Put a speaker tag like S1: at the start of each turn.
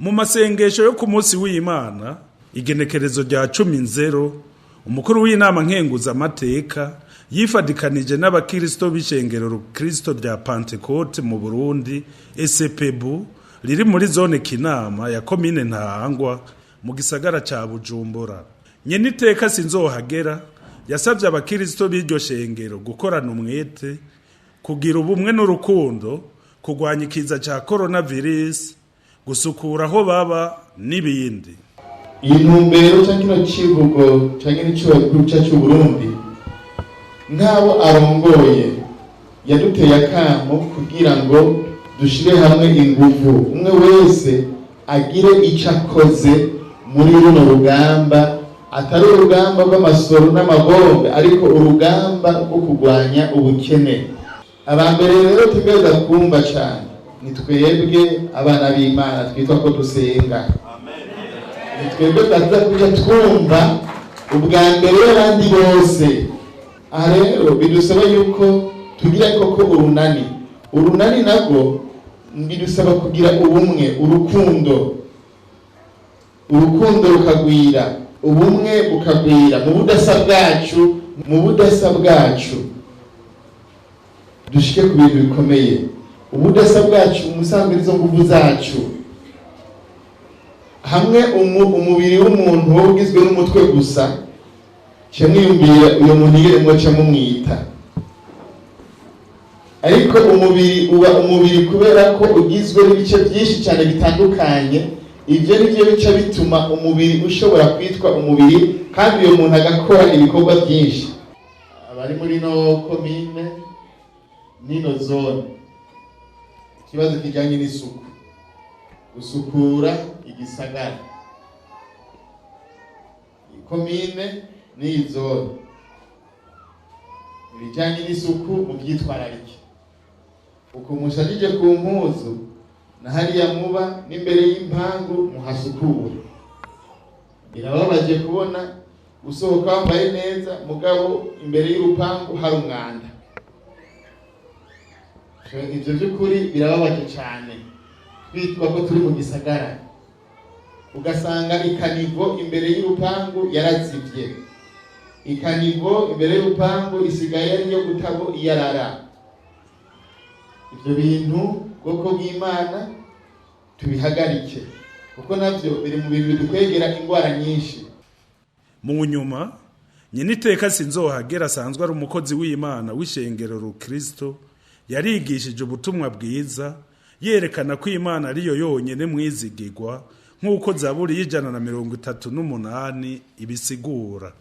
S1: mu masengesho yo ku munsi w'Imana igenekerezo rya 10 umukuru w'inama nkenguza amateka yifadikanije n'abakristo b'ishengero Kristo rya Pentecote mu Burundi SPBU riri muri zone Kinama ya komine Ntahangwa mu gisagara ca Bujumbura. Nyeniteka Sinzohagera yasavye abakristo b'iryo shengero gukorana umwete kugira ubumwe n'urukundo kugwanya ikiza ca coronavirus gusukura aho baba n'ibindi.
S2: Intumbero cyangwa kivugo cyangwa n'icyo cy'u Burundi nk'abo arongoye yaduteye akamo kugira ngo dushire hamwe ingufu umwe wese agire icyo akoze muri runo rugamba, atari urugamba rw'amasoro n'amabombe ariko urugamba rwo kurwanya ubukene. Abambere rero tugeza kumva cyane ni twebwe abana b'Imana twitwa ko dusenga. Ni twebwe tutaza kuja twumva ubwa mbere y'abandi bose. Aha rero bidusaba yuko tugira koko urunani nabwo bidusaba kugira ubumwe, urukundo rukagwira, ubumwe bukagwira mu budasa bwacu dushike ku bintu bikomeye. Ubudasa bwacu umusanzwe izo nguvu zacu hamwe umubiri w'umuntu wo ugizwe n'umutwe gusa cyamwiyumvira uyo muntu yiremwe cyamumwita, ariko umubiri uba umubiri kubera ko ugizwe n'ibice byinshi cyane bitandukanye. Ibyo nibyo bice bituma umubiri ushobora kwitwa umubiri kandi uyo muntu agakora ibikorwa byinshi. Abari muri no komine nino zone ikibazo kijanye n'isuku, gusukura igisagara, komine n'iyi zone, ibijanye n'isuku mu byitwararike. Uko mushajije ku mpuzu na hariya muba n'imbere y'impangu muhasukura. Birababaje kubona usohoka wambaye neza mugabo imbere y'urupangu hari umwanda. Ibyo by'ukuri birababaje cyane. Twitwa ko turi mu gisagara ugasanga ikanivo imbere y'urupangu yarazivye, ikanivo imbere y'urupangu isigaye ari yo gutabo iyarara. Ibyo bintu bwoko bw'Imana tubihagarike kuko navyo biri mu bintu bidukwegera ingwara nyinshi.
S1: Mu nyuma Nyeniteka Sinzohagera asanzwe ari umukozi w'Imana w'ishengero Kristo yarigishije ubutumwa bwiza yerekana ko Imana ariyo yonyene mwizigirwa nk'uko Zaburi y'Ijana na 38 ibisigura.